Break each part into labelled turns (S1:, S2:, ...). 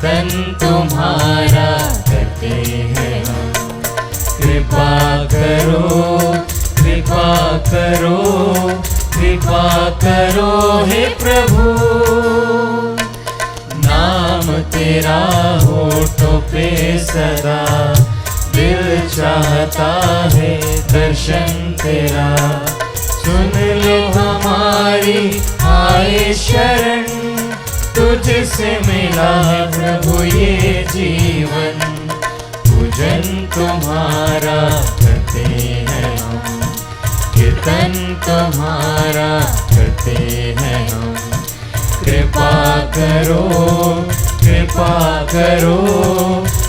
S1: कीर्तन तुम्हारा करते हैं हम। कृपा करो, कृपा करो, कृपा करो हे प्रभु। नाम तेरा होठों पे सदा, दिल चाहता है दर्शन तेरा। सुन लो हमारी आए शरण, तुझसे मिला है प्रभु ये जीवन। पूजन तुम्हारा करते हैं हम, कीर्तन तुम्हारा करते हैं हम। कृपा करो, कृपा करो,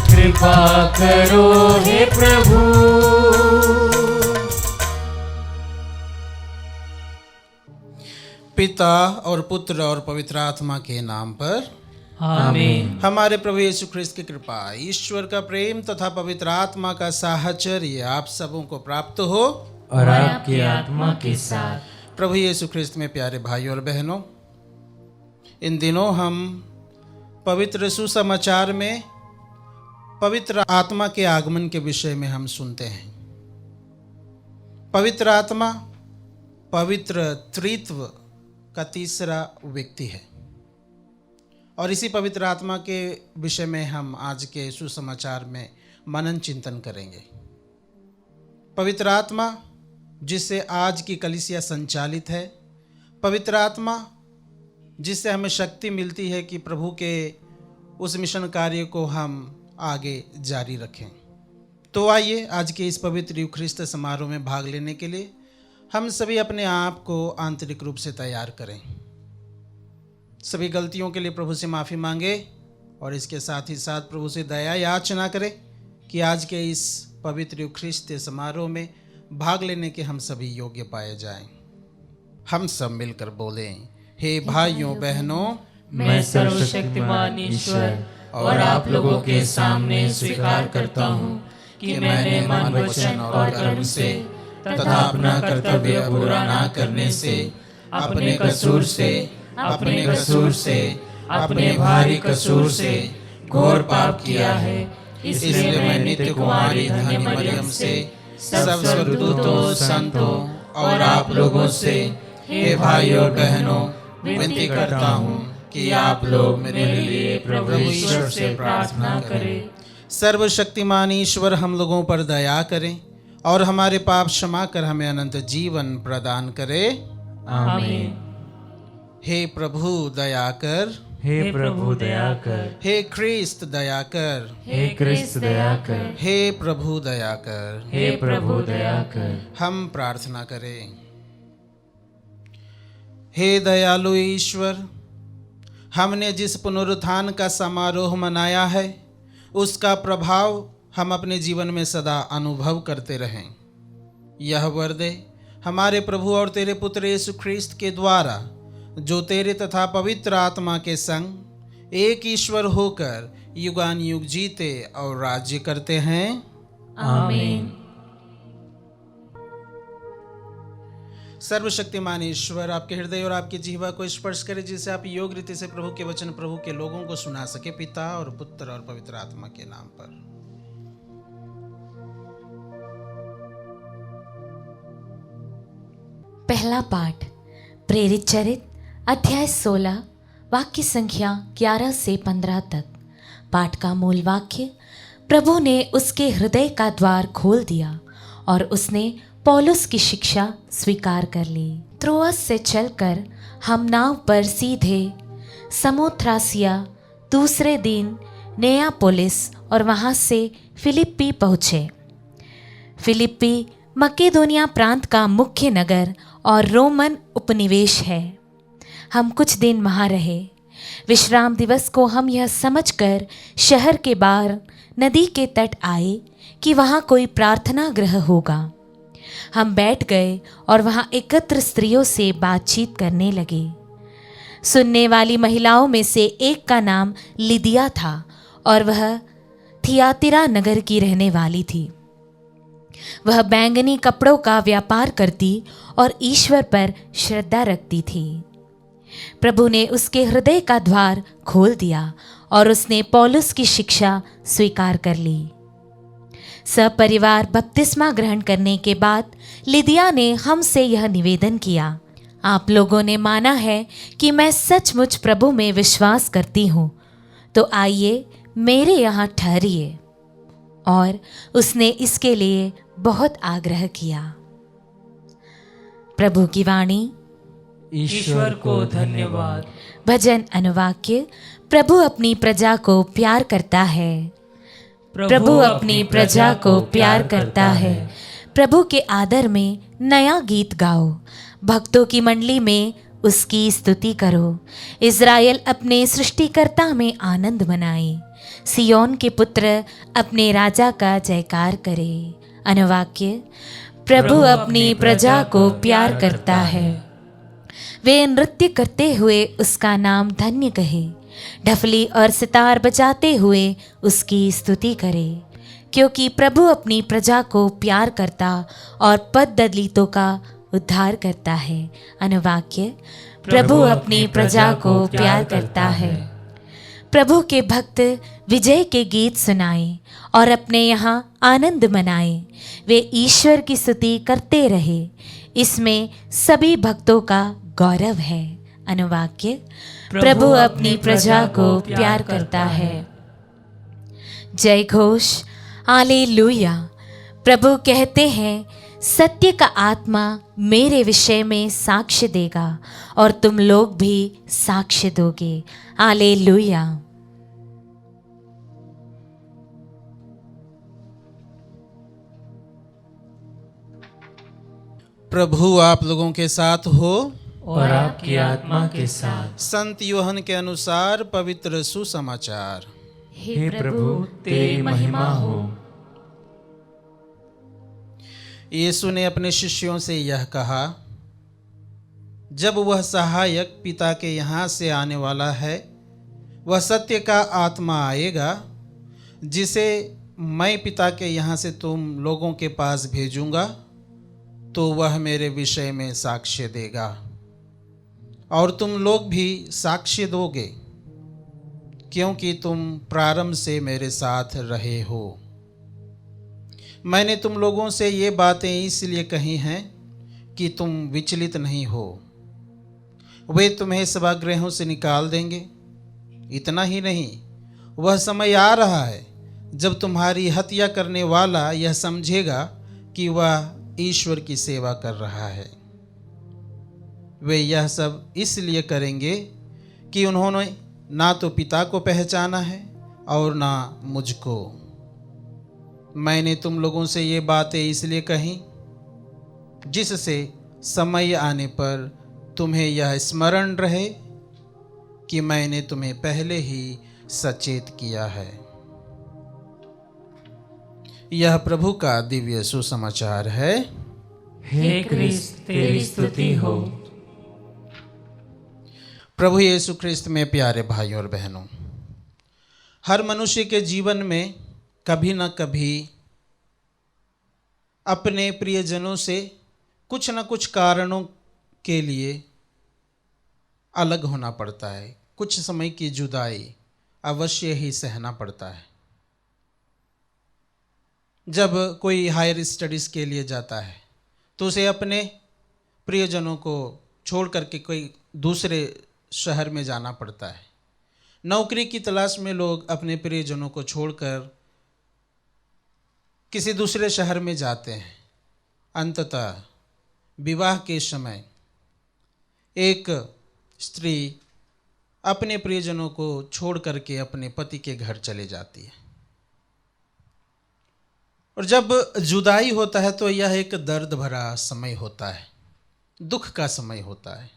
S1: कृपा करो हे प्रभु।
S2: पिता और पुत्र और पवित्र आत्मा के नाम पर
S1: आमीन।
S2: हमारे प्रभु यीशु ख्रिस्त की कृपा, ईश्वर का प्रेम तथा पवित्र आत्मा का साहचर्य आप सबों को प्राप्त हो
S1: और आपकी आत्मा के साथ।
S2: प्रभु यीशु ख्रिस्त में प्यारे भाइयों और बहनों, इन दिनों हम पवित्र सुसमाचार में पवित्र आत्मा के आगमन के विषय में हम सुनते हैं। पवित्र आत्मा पवित्र त्रित्व का तीसरा व्यक्ति है और इसी पवित्र आत्मा के विषय में हम आज के सुसमाचार में मनन चिंतन करेंगे। पवित्र आत्मा जिससे आज की कलीसिया संचालित है, पवित्र आत्मा जिससे हमें शक्ति मिलती है कि प्रभु के उस मिशन कार्य को हम आगे जारी रखें। तो आइए आज के इस पवित्र यूखरिस्त समारोह में भाग लेने के लिए हम सभी अपने आप को आंतरिक रूप से तैयार करें। सभी गलतियों के लिए प्रभु से माफ़ी मांगे और इसके साथ ही साथ प्रभु से दया याचना करें कि आज के इस पवित्र यूखरिस्त समारोह में भाग लेने के हम सभी योग्य पाए जाएं। हम सब मिलकर बोलें, हे भाइयों बहनों,
S1: मैं सर्वशक्तिमान ईश्वर और आप लोगों के सामने स्वीकार करता हूँ कि मैंने मन, वचन और कर्म से तथा अपना कर्तव्य पूरा न करने से, अपने कसूर से, अपने भारी कसूर से घोर पाप किया है। इसलिए मैं नित्य कुमारी धन्य मरियम से, सब स्वर्गदूतों, संतों और आप लोगों से, हे भाइयों और बहनों, विनती करता हूँ कि आप लोग मेरे लिए प्रभु ईश्वर से प्रार्थना करें।
S2: सर्वशक्तिमान ईश्वर हम लोगों पर दया करें और हमारे पाप क्षमा कर हमें अनंत जीवन प्रदान करे।
S1: आमीन।
S2: हे प्रभु दया कर,
S1: हे प्रभु दया कर,
S2: हे ख्रिस्त दया कर,
S1: हे क्रिस्त दया कर,
S2: हे प्रभु दया कर,
S1: हे प्रभु दया कर।
S2: हम प्रार्थना करें। हे दयालु ईश्वर, हमने जिस पुनरुत्थान का समारोह मनाया है उसका प्रभाव हम अपने जीवन में सदा अनुभव करते रहें। यह वर दे हमारे प्रभु और तेरे पुत्र यीशु ख्रिस्त के द्वारा, जो तेरे तथा पवित्र आत्मा के संग एक ईश्वर होकर युगान युग जीते और राज्य करते हैं।
S1: आमीन।
S2: सर्वशक्तिमान ईश्वर आपके हृदय और आपकी जिह्वा को स्पर्श करे, जिससे आप योग्य रीति से प्रभु के वचन प्रभु के लोगों को सुना सके। पिता और पुत्र और पवित्र आत्मा के नाम पर।
S3: पहला पाठ प्रेरित चरित अध्याय 16 वाक्य संख्या 11 से 15 तक। पाठ का मूल वाक्य, प्रभु ने उसके हृदय का द्वार खोल दिया और उसने पौलुस की शिक्षा स्वीकार कर ली। त्रोअस से चलकर हम नाव पर सीधे समोथ्रासिया, दूसरे दिन नेयापोलिस और वहाँ से फिलिप्पी पहुँचे। फिलिप्पी मकेदोनिया प्रांत का मुख्य नगर और रोमन उपनिवेश है। हम कुछ दिन वहाँ रहे। विश्राम दिवस को हम यह समझकर शहर के बाहर नदी के तट आए कि वहाँ कोई प्रार्थना गृह होगा। हम बैठ गए और वहाँ एकत्र स्त्रियों से बातचीत करने लगे। सुनने वाली महिलाओं में से एक का नाम लिदिया था और वह थियातिरा नगर की रहने वाली थी। वह बैंगनी कपड़ों का व्यापार करती और ईश्वर पर श्रद्धा रखती थी। प्रभु ने उसके हृदय का द्वार खोल दिया और उसने पौलुस की शिक्षा स्वीकार कर ली। सपरिवार बपतिस्मा ग्रहण करने के बाद लिदिया ने हमसे यह निवेदन किया, आप लोगों ने माना है कि मैं सचमुच प्रभु में विश्वास करती हूँ, तो आइए मेरे यहाँ ठहरिए। और उसने इसके लिए बहुत आग्रह किया। प्रभु की वाणी।
S1: ईश्वर को धन्यवाद।
S3: भजन अनुवाक्य। प्रभु अपनी प्रजा को प्यार करता है। प्रभु अपनी प्रजा को प्यार करता है। प्रभु के आदर में नया गीत गाओ, भक्तों की मंडली में उसकी स्तुति करो। इज़राइल अपने सृष्टिकर्ता में आनंद मनाए, सियोन के पुत्र अपने राजा का जयकार करे। अनुवाक्य। प्रभु अपनी प्रजा को प्यार करता है। वे नृत्य करते हुए उसका नाम धन्य कहे, ढफली और सितार बजाते हुए उसकी स्तुति करे, क्योंकि प्रभु अपनी प्रजा को प्यार करता और पद दलितों का उद्धार करता है। अनुवाक्य। प्रभु अपनी प्रजा को प्यार करता है। प्रभु के भक्त विजय के गीत सुनाएं और अपने यहाँ आनंद मनाएं। वे ईश्वर की स्तुति करते रहे, इसमें सभी भक्तों का गौरव है। अनुवाक्य। प्रभु अपनी प्रजा को प्यार करता है। जय घोष। हालेलुया। प्रभु कहते हैं, सत्य का आत्मा मेरे विषय में साक्ष्य देगा और तुम लोग भी साक्ष्य दोगे। हालेलुया।
S2: प्रभु आप लोगों के साथ हो
S1: और आपकी आत्मा के साथ।
S2: संत यूहन्ना के अनुसार पवित्र सुसमाचार।
S1: हे प्रभु तेरी महिमा हो।
S2: यीशु ने अपने शिष्यों से यह कहा, जब वह सहायक पिता के यहाँ से आने वाला है, वह सत्य का आत्मा आएगा, जिसे मैं पिता के यहाँ से तुम लोगों के पास भेजूंगा, तो वह मेरे विषय में साक्ष्य देगा और तुम लोग भी साक्ष्य दोगे, क्योंकि तुम प्रारंभ से मेरे साथ रहे हो। मैंने तुम लोगों से ये बातें इसलिए कही हैं कि तुम विचलित नहीं हो। वे तुम्हें सभागृहों से निकाल देंगे। इतना ही नहीं, वह समय आ रहा है जब तुम्हारी हत्या करने वाला यह समझेगा कि वह ईश्वर की सेवा कर रहा है। वे यह सब इसलिए करेंगे कि उन्होंने ना तो पिता को पहचाना है और ना मुझको। मैंने तुम लोगों से ये बातें इसलिए कही जिससे समय आने पर तुम्हें यह स्मरण रहे कि मैंने तुम्हें पहले ही सचेत किया है। यह प्रभु का दिव्य सुसमाचार है।
S1: हे क्रिस्त तेरी स्तुति हो।
S2: प्रभु यीशु ख्रिस्त में प्यारे भाइयों और बहनों, हर मनुष्य के जीवन में कभी न कभी अपने प्रियजनों से कुछ न कुछ कारणों के लिए अलग होना पड़ता है। कुछ समय की जुदाई अवश्य ही सहना पड़ता है। जब कोई हायर स्टडीज़ के लिए जाता है तो उसे अपने प्रियजनों को छोड़ करके कोई दूसरे शहर में जाना पड़ता है। नौकरी की तलाश में लोग अपने प्रियजनों को छोड़कर किसी दूसरे शहर में जाते हैं। अंततः विवाह के समय एक स्त्री अपने प्रियजनों को छोड़ करके अपने पति के घर चले जाती है। और जब जुदाई होता है तो यह एक दर्द भरा समय होता है, दुख का समय होता है।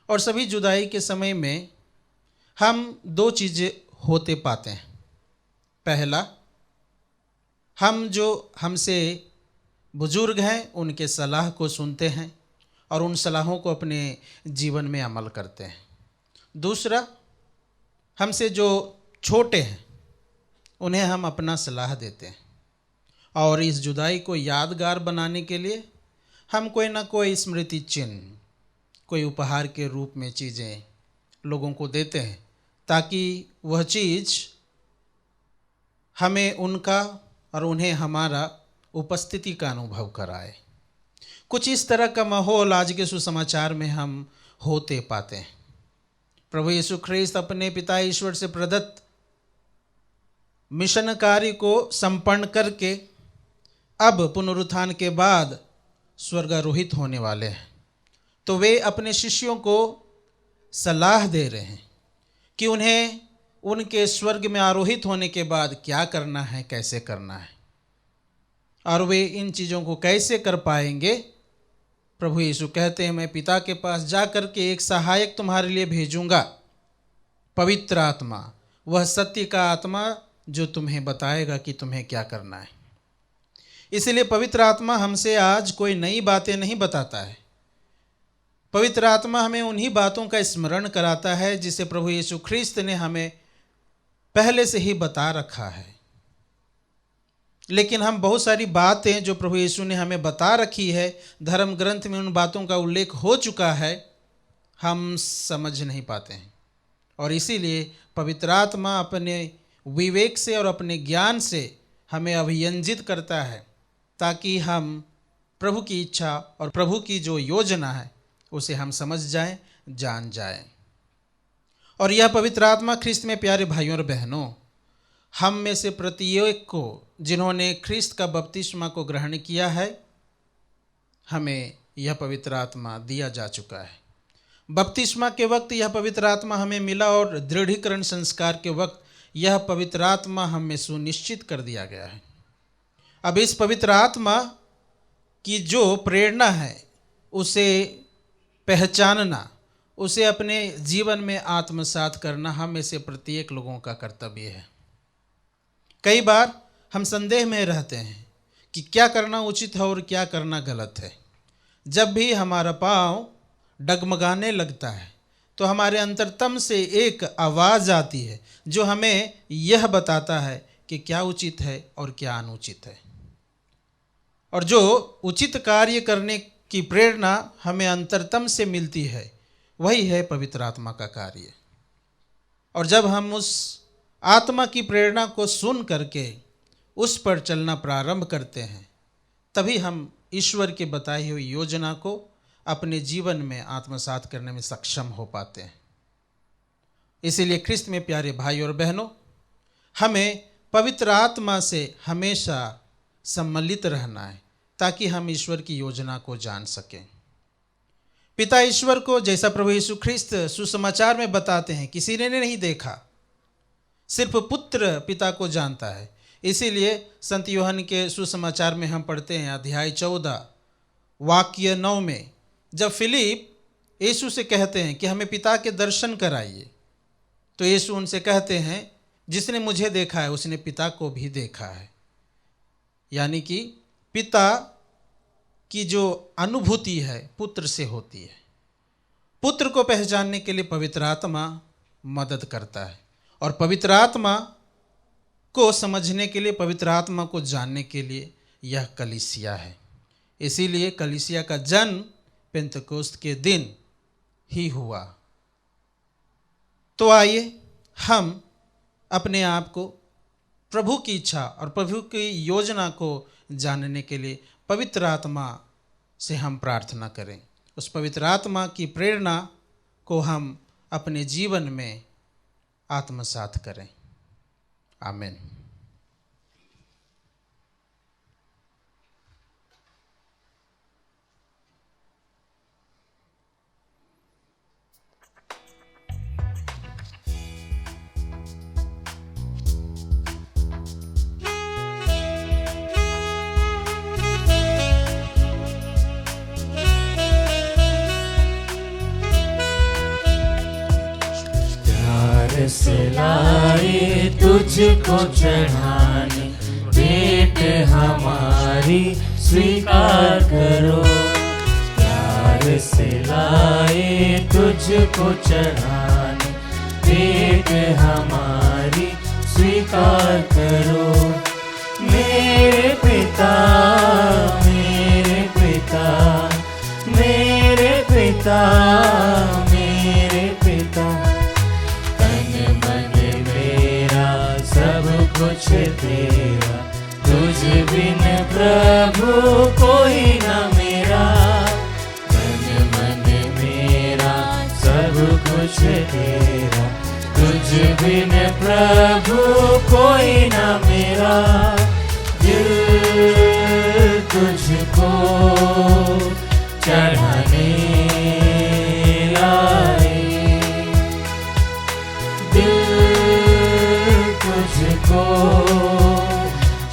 S2: और सभी जुदाई के समय में हम दो चीज़ें होते पाते हैं। पहला, हम जो हमसे बुजुर्ग हैं उनके सलाह को सुनते हैं और उन सलाहों को अपने जीवन में अमल करते हैं। दूसरा, हमसे जो छोटे हैं उन्हें हम अपना सलाह देते हैं। और इस जुदाई को यादगार बनाने के लिए हम कोई ना कोई स्मृति चिन्ह कोई उपहार के रूप में चीज़ें लोगों को देते हैं ताकि वह चीज़ हमें उनका और उन्हें हमारा उपस्थिति का अनुभव कराए। कुछ इस तरह का माहौल आज के सुसमाचार में हम होते पाते हैं। प्रभु यीशु ख्रीस्त अपने पिता ईश्वर से प्रदत्त मिशन कार्य को संपन्न करके अब पुनरुत्थान के बाद स्वर्गारोहित होने वाले हैं। तो वे अपने शिष्यों को सलाह दे रहे हैं कि उन्हें उनके स्वर्ग में आरोहित होने के बाद क्या करना है, कैसे करना है, और वे इन चीज़ों को कैसे कर पाएंगे। प्रभु यीशु कहते हैं, मैं पिता के पास जा कर के एक सहायक तुम्हारे लिए भेजूंगा, पवित्र आत्मा, वह सत्य का आत्मा जो तुम्हें बताएगा कि तुम्हें क्या करना है। इसलिए पवित्र आत्मा हमसे आज कोई नई बातें नहीं बताता है। पवित्र आत्मा हमें उन्हीं बातों का स्मरण कराता है जिसे प्रभु यीशु ख्रीस्त ने हमें पहले से ही बता रखा है। लेकिन हम बहुत सारी बातें जो प्रभु यीशु ने हमें बता रखी है, धर्म ग्रंथ में उन बातों का उल्लेख हो चुका है, हम समझ नहीं पाते हैं। और इसीलिए पवित्र आत्मा अपने विवेक से और अपने ज्ञान से हमें अभियंजित करता है ताकि हम प्रभु की इच्छा और प्रभु की जो योजना है उसे हम समझ जाएं, जान जाएं। और यह पवित्र आत्मा ख्रिस्त में प्यारे भाइयों और बहनों, हम में से प्रत्येक को जिन्होंने ख्रिस्त का बपतिस्मा को ग्रहण किया है, हमें यह पवित्र आत्मा दिया जा चुका है। बपतिस्मा के वक्त यह पवित्र आत्मा हमें मिला और दृढ़ीकरण संस्कार के वक्त यह पवित्र आत्मा हम में सुनिश्चित कर दिया गया है। अब इस पवित्र आत्मा की जो प्रेरणा है उसे पहचानना, उसे अपने जीवन में आत्मसात करना हम में से प्रत्येक लोगों का कर्तव्य है। कई बार हम संदेह में रहते हैं कि क्या करना उचित है और क्या करना गलत है। जब भी हमारा पाँव डगमगाने लगता है तो हमारे अंतरतम से एक आवाज़ आती है जो हमें यह बताता है कि क्या उचित है और क्या अनुचित है। और जो उचित कार्य करने की प्रेरणा हमें अंतरतम से मिलती है वही है पवित्र आत्मा का कार्य। और जब हम उस आत्मा की प्रेरणा को सुन करके उस पर चलना प्रारंभ करते हैं, तभी हम ईश्वर के बताई हुई योजना को अपने जीवन में आत्मसात करने में सक्षम हो पाते हैं। इसीलिए ख्रिस्त में प्यारे भाई और बहनों, हमें पवित्र आत्मा से हमेशा सम्मिलित रहना है ताकि हम ईश्वर की योजना को जान सकें। पिता ईश्वर को, जैसा प्रभु यीशु ख्रिस्त सुसमाचार में बताते हैं, किसी ने नहीं देखा, सिर्फ पुत्र पिता को जानता है। इसीलिए संत यूहन्ना के सुसमाचार में हम पढ़ते हैं अध्याय 14 वाक्य 9 में, जब फिलिप यीशु से कहते हैं कि हमें पिता के दर्शन कराइए, तो यीशु उनसे कहते हैं, जिसने मुझे देखा है उसने पिता को भी देखा है। यानी कि पिता की जो अनुभूति है पुत्र से होती है। पुत्र को पहचानने के लिए पवित्र आत्मा मदद करता है, और पवित्र आत्मा को समझने के लिए, पवित्र आत्मा को जानने के लिए यह कलीसिया है। इसीलिए कलीसिया का जन्म पेंतकोस्त के दिन ही हुआ। तो आइए हम अपने आप को प्रभु की इच्छा और प्रभु की योजना को जानने के लिए पवित्र आत्मा से हम प्रार्थना करें। उस पवित्र आत्मा की प्रेरणा को हम अपने जीवन में आत्मसात करें। आमीन।
S1: से लाए तुझको चढ़ाने, भेंट हमारी स्वीकार करो। प्यार से लाए तुझको चढ़ाने, भेंट हमारी स्वीकार करो। मेरे पिता, मेरे पिता, मेरे पिता, कुछ तेरा, तुझ बिन प्रभु कोई न मेरा। तन मन मेरा सब कुछ तेरा, तुझ बिन प्रभु कोई न मेरा। दिल तुझको चढ़ाने लाए, दिल तुझको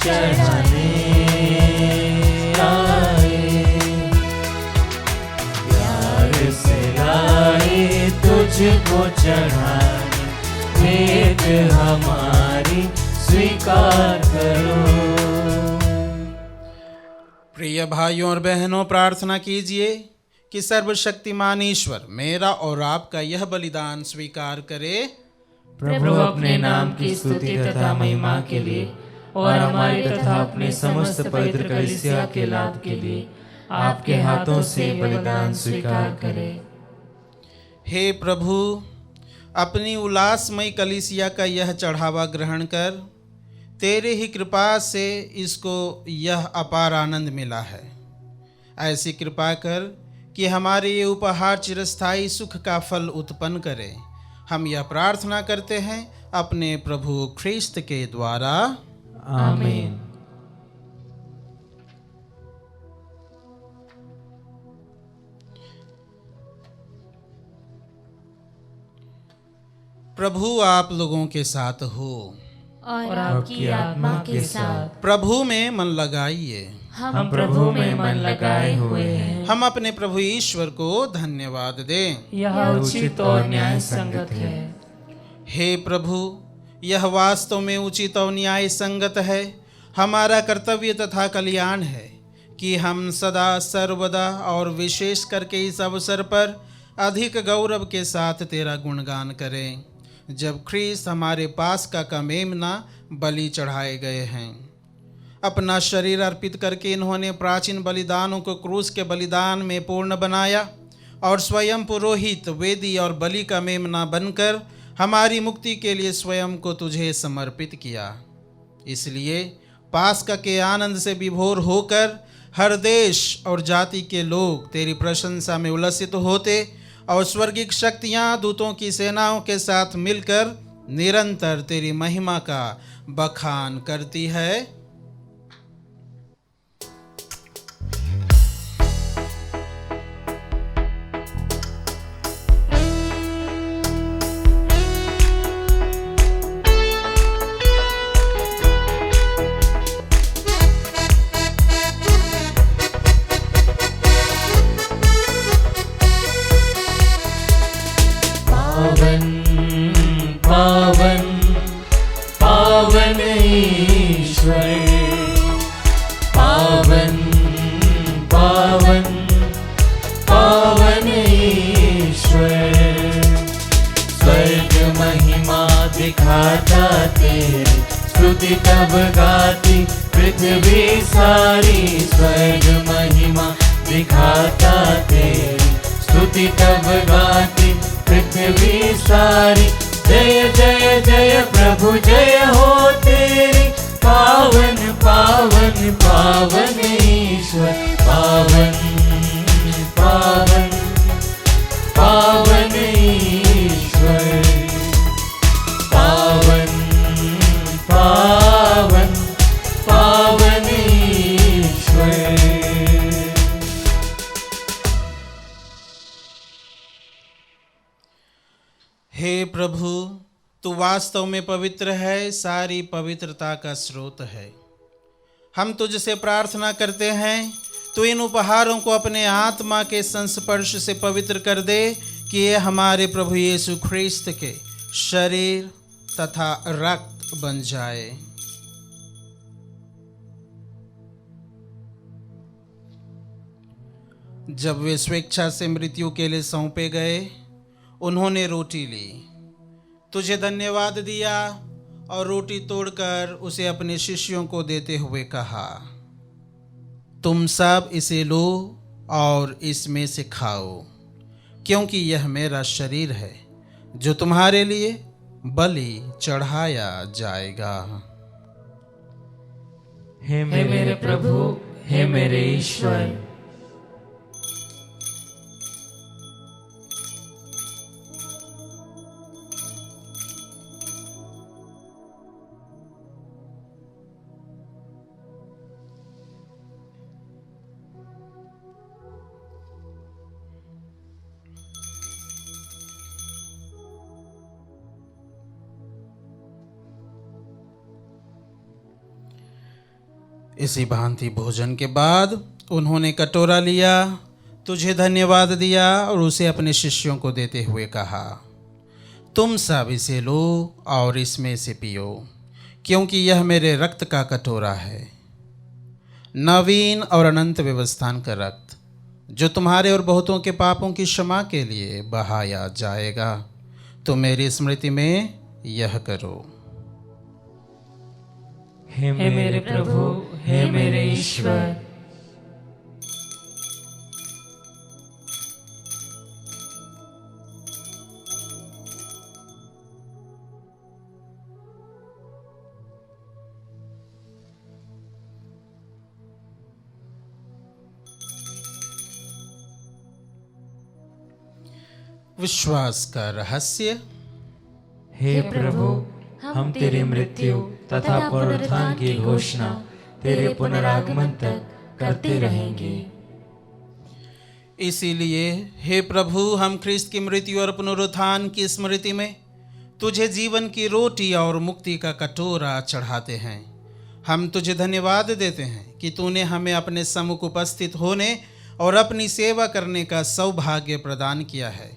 S1: चढ़ाने लाए। प्यार से लाए तुझको चढ़ाने, भेंट हमारी स्वीकार करो।
S2: प्रिय भाइयों और बहनों, प्रार्थना कीजिए कि सर्वशक्तिमान ईश्वर मेरा और आपका यह बलिदान स्वीकार करे।
S1: प्रभु अपने नाम की स्तुति तथा महिमा के लिए और हमारे तथा अपने समस्त पवित्र कलीसिया के लाभ के लिए आपके हाथों से बलिदान स्वीकार करे।
S2: हे प्रभु, अपनी उल्लासमय कलीसिया का यह चढ़ावा ग्रहण कर तेरे ही कृपा से इसको यह अपार आनंद मिला है। ऐसी कृपा कर कि हमारे ये उपहार चिरस्थायी सुख का फल उत्पन्न करे। हम यह प्रार्थना करते हैं अपने प्रभु ख्रिस्त के द्वारा,
S1: आमीन।
S2: प्रभु आप लोगों के साथ हो
S3: और आपकी आत्मा के साथ।
S2: प्रभु में मन लगाइए।
S1: हम प्रभु में मन लगाए हुए हैं।
S2: हम अपने प्रभु ईश्वर को धन्यवाद दें।
S1: यह उचित और न्याय संगत है।
S2: हे प्रभु, यह वास्तव में उचित और न्याय संगत है। हमारा कर्तव्य तथा कल्याण है कि हम सदा सर्वदा और विशेष करके इस अवसर पर अधिक गौरव के साथ तेरा गुणगान करें, जब ख्रीस्त हमारे पास का मेमना बलि चढ़ाए गए हैं। अपना शरीर अर्पित करके इन्होंने प्राचीन बलिदानों को क्रूस के बलिदान में पूर्ण बनाया और स्वयं पुरोहित, वेदी और बलि का मेमना बनकर हमारी मुक्ति के लिए स्वयं को तुझे समर्पित किया। इसलिए पास्का के आनंद से विभोर होकर हर देश और जाति के लोग तेरी प्रशंसा में उल्लसित होते और स्वर्गिक शक्तियाँ दूतों की सेनाओं के साथ मिलकर निरंतर तेरी महिमा का बखान करती है।
S1: पावन पावन ईश्वर, पावन पावन पावन ईश्वर। स्वर्ग महिमा दिखाता तेरी स्तुति तब गाती पृथ्वी सारी। स्वर्ग महिमा दिखाता तेरी स्तुति तब गाती पृथ्वी सारी। जय जय जय प्रभु जय हो तेरी, पावन पावन पावन ईश्वर। पावन पावन पावन ईश्वर, पावन पावन पावन ईश्वर।
S2: हे प्रभु, तू वास्तव में पवित्र है, सारी पवित्रता का स्रोत है। हम तुझसे प्रार्थना करते हैं, तू इन उपहारों को अपने आत्मा के संस्पर्श से पवित्र कर दे कि ये हमारे प्रभु यीशु ख्रिस्त के शरीर तथा रक्त बन जाए। जब वे स्वेच्छा से मृत्यु के लिए सौंपे गए, उन्होंने रोटी ली, तुझे धन्यवाद दिया और रोटी तोड़कर उसे अपने शिष्यों को देते हुए कहा, तुम सब इसे लो और इसमें से खाओ, क्योंकि यह मेरा शरीर है जो तुम्हारे लिए बलि चढ़ाया जाएगा।
S1: हे मेरे प्रभु, हे मेरे ईश्वर।
S2: इसी भांति भोजन के बाद उन्होंने कटोरा लिया, तुझे धन्यवाद दिया और उसे अपने शिष्यों को देते हुए कहा, तुम सब इसे लो और इसमें से पियो, क्योंकि यह मेरे रक्त का कटोरा है, नवीन और अनंत व्यवस्थान का रक्त, जो तुम्हारे और बहुतों के पापों की क्षमा के लिए बहाया जाएगा। तुम मेरी स्मृति में यह करो।
S1: हे मेरे प्रभु, हे मेरे ईश्वर।
S2: विश्वास का रहस्य।
S1: हे प्रभु, हम तेरी मृत्यु तथा पुनरुत्थान की घोषणा तेरे पुनरागमन तक करते रहेंगे।
S2: इसीलिए हे प्रभु, हम ख्रिस्त की मृत्यु और पुनरुत्थान की स्मृति में तुझे जीवन की रोटी और मुक्ति का कटोरा चढ़ाते हैं। हम तुझे धन्यवाद देते हैं कि तूने हमें अपने सम्मुख उपस्थित होने और अपनी सेवा करने का सौभाग्य प्रदान किया है।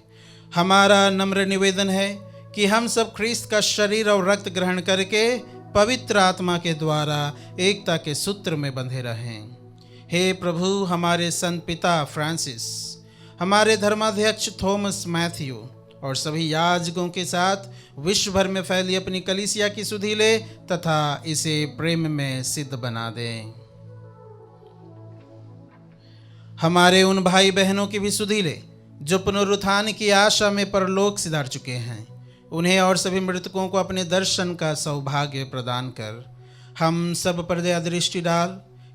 S2: हमारा नम्र निवेदन है कि हम सब ख्रिस्त का शरीर और रक्त ग्रहण करके पवित्र आत्मा के द्वारा एकता के सूत्र में बंधे रहें। हे प्रभु, हमारे संत पिता फ्रांसिस, हमारे धर्माध्यक्ष थॉमस मैथ्यू और सभी याजकों के साथ विश्व भर में फैली अपनी कलीसिया की सुधि ले तथा इसे प्रेम में सिद्ध बना दे। हमारे उन भाई बहनों की भी सुधि ले जो पुनरुत्थान की आशा में परलोक सिधार चुके हैं। उन्हें और सभी मृतकों को अपने दर्शन का सौभाग्य प्रदान कर हम सब पर दया दृष्टि डाल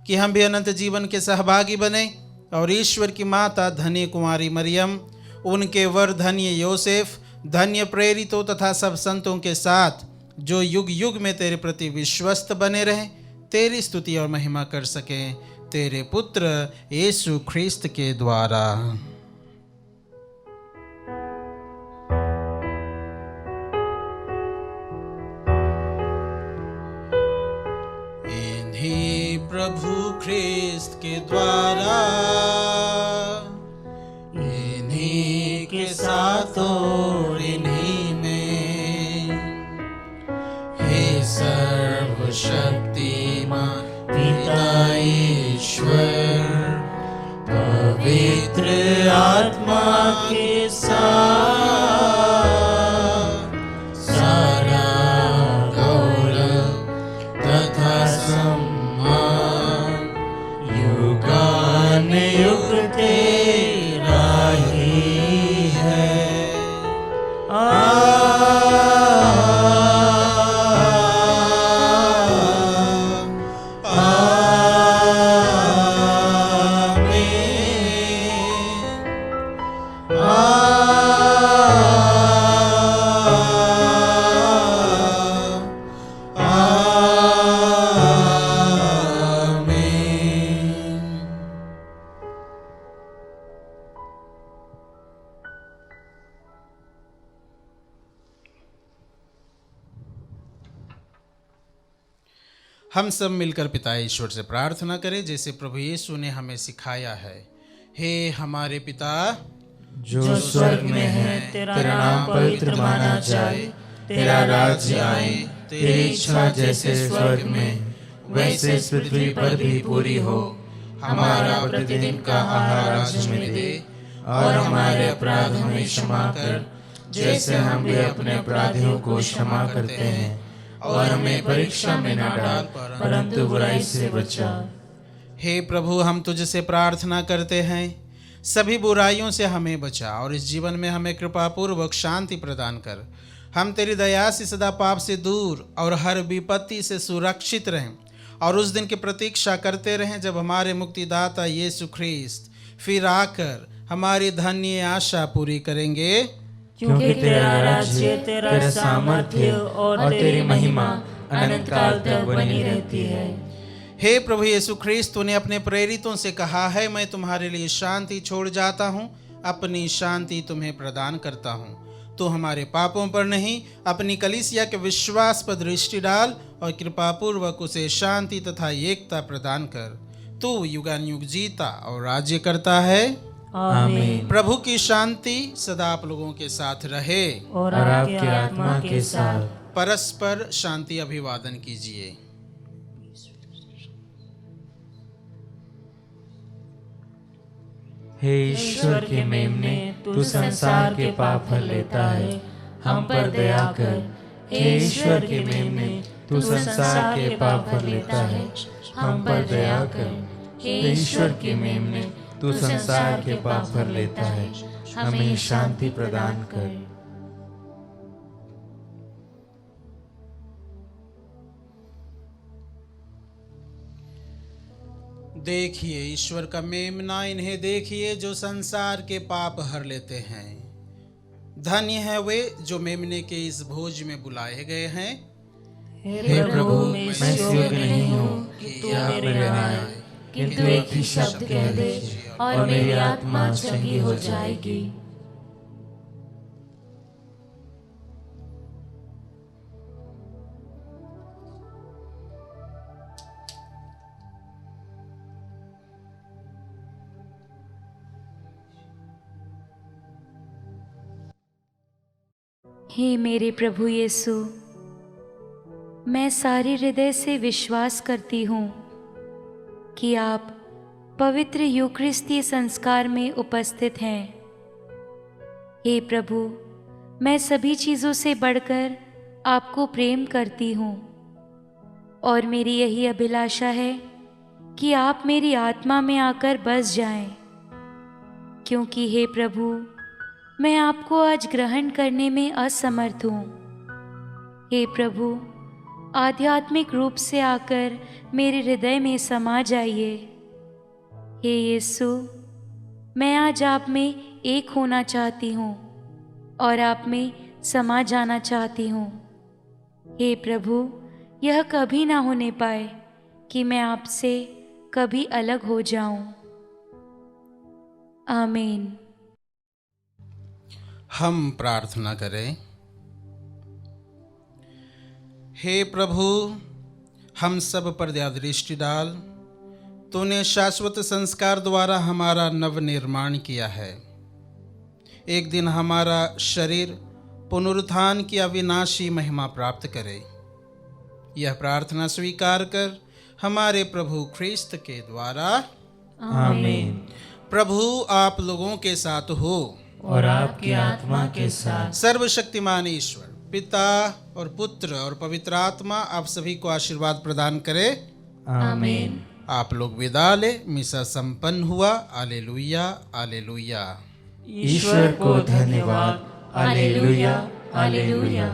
S2: कि हम भी अनंत जीवन के सहभागी बने और ईश्वर की माता धन्य कुमारी मरियम, उनके वर धन्य योसेफ, धन्य प्रेरितों तथा सब संतों के साथ जो युग युग में तेरे प्रति विश्वस्त बने रहें, तेरी स्तुति और महिमा कर सकें, तेरे पुत्र यीशु ख्रिस्त के द्वारा। प्रभु ख्रिस्त के द्वारा, इन्हीं के साथ और इन्हीं में, हे सर्वशक्तिमान पिता ईश्वर, पवित्र आत्मा के साथ सारा गौरव तथा युग तेरा ही है। हम सब मिलकर पिता ईश्वर से प्रार्थना करें जैसे प्रभु यीशु ने हमें सिखाया है। हे हमारे पिता
S1: जो स्वर्ग में है, तेरा नाम पवित्र माना जाए, तेरा राज्य आए, तेरी इच्छा जैसे स्वर्ग में वैसे इस पृथ्वी पर भी पूरी हो। हमारा प्रतिदिन का आहार आज हमें दे और हमारे अपराध हमें क्षमा कर, जैसे हम भी अपने अपराधियों को क्षमा करते हैं, और हमें परीक्षा में न डाल परंतु बुराई से बचा।
S2: हे प्रभु, हम तुझसे प्रार्थना करते हैं, सभी बुराइयों से हमें बचा और इस जीवन में हमें कृपा पूर्वक शांति प्रदान कर। हम तेरी दया से सदा पाप से दूर और हर विपत्ति से सुरक्षित रहें और उस दिन की प्रतीक्षा करते रहें जब हमारे मुक्तिदाता यीशु ख्रिस्त फिर आकर हमारी धन्य आशा पूरी करेंगे।
S1: क्योंकि तेरा राज्य, तेरा सामर्थ्य और तेरी महिमा अनंत काल तक बनी रहती है।
S2: हे प्रभु यीशु ख्रिस्त, तूने अपने प्रेरितों से कहा है, मैं तुम्हारे लिए शांति छोड़ जाता हूँ, अपनी शांति तुम्हें प्रदान करता हूँ। तू हमारे पापों पर नहीं, अपनी कलीसिया के विश्वास पर दृष्टि डाल और कृपापूर्वक उसे शांति तथा एकता प्रदान कर। तू युगानुयुग जीता और राज्य करता है।
S1: आमीन।
S2: प्रभु की शांति सदा आप लोगों के साथ रहे
S1: और आपके आत्मा के साथ।
S2: परस्पर शांति अभिवादन कीजिए।
S1: हे ईश्वर के मेमने, तू संसार के पाप हर लेता है, हम पर दया कर। हे ईश्वर के मेमने, तू संसार के पाप हर लेता है, हम पर दया कर। हे ईश्वर के मेमने, तू संसार के पाप हर लेता है, हमें शांति प्रदान कर।
S2: देखिए ईश्वर का मेमना, इन्हें देखिए जो संसार के पाप हर लेते हैं। धन्य है वे जो मेमने के इस भोज में बुलाए गए हैं।
S1: हे प्रभु, मैं इस योग्य नहीं हूँ कि तू मेरे यहाँ आए, किंतु एक ही शब्द कह दे और मेरी आत्मा चंगी हो जाएगी।
S4: हे मेरे प्रभु यीशु, मैं सारे हृदय से विश्वास करती हूँ कि आप पवित्र यूकरिस्तीय संस्कार में उपस्थित हैं। हे प्रभु, मैं सभी चीज़ों से बढ़कर आपको प्रेम करती हूँ और मेरी यही अभिलाषा है कि आप मेरी आत्मा में आकर बस जाएं, क्योंकि हे प्रभु, मैं आपको आज ग्रहण करने में असमर्थ हूँ। हे प्रभु, आध्यात्मिक रूप से आकर मेरे हृदय में समा जाइए। हे यीशु, मैं आज आप में एक होना चाहती हूँ और आप में समा जाना चाहती हूँ। हे प्रभु, यह कभी ना होने पाए कि मैं आपसे कभी अलग हो जाऊं। आमीन।
S2: हम प्रार्थना करें। हे प्रभु, हम सब पर दया दृष्टि डाल। तूने शाश्वत संस्कार द्वारा हमारा नव निर्माण किया है। एक दिन हमारा शरीर पुनरुत्थान की अविनाशी महिमा प्राप्त करे। यह प्रार्थना स्वीकार कर हमारे प्रभु ख्रिस्त के द्वारा।
S1: आमीन।
S2: प्रभु आप लोगों के साथ हो
S1: और आपकी आत्मा के साथ।
S2: सर्वशक्तिमान ईश्वर पिता और पुत्र और पवित्र आत्मा आप सभी को आशीर्वाद प्रदान करे।
S1: आमीन।
S2: आप लोग विदा ले। मिसा संपन्न हुआ। आलेलुया आलेलुया।
S1: ईश्वर को धन्यवाद। आलेलुया आलेलुया।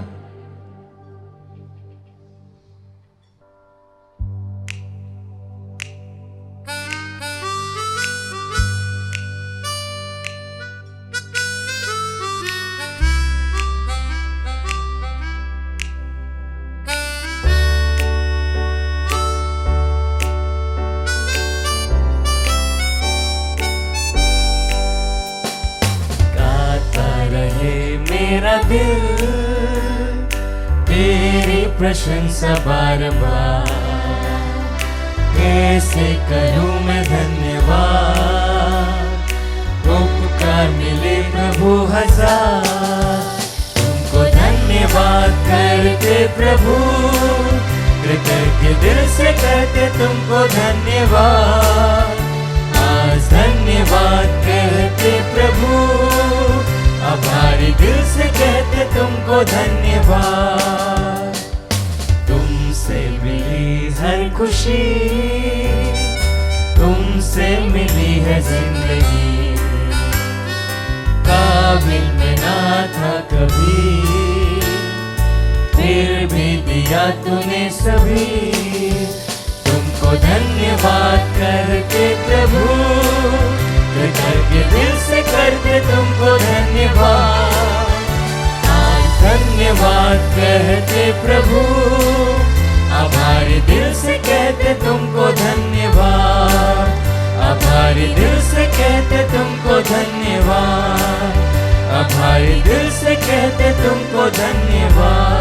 S1: मेरा दिल तेरी प्रशंसा बार-बार, कैसे करूं मैं धन्यवाद। उपकार मिले प्रभु हजार, तुमको धन्यवाद करते प्रभु, कृतज्ञ दिल से करते तुमको धन्यवाद। आज धन्यवाद कहते प्रभु, आभारी दिल से कहते तुमको धन्यवाद। तुमसे मिली हर खुशी, तुमसे मिली है जिंदगी। काबिल में ना था कभी, फिर भी दिया तूने सभी। तुम तुमको धन्यवाद करते प्रभु, कृतज्ञ दिल से करते तुमको धन्यवाद। आज धन्यवाद कहते प्रभु, आभारी दिल से कहते तुमको धन्यवाद, आभारी दिल से कहते तुमको धन्यवाद, आभारी दिल से कहते तुमको धन्यवाद।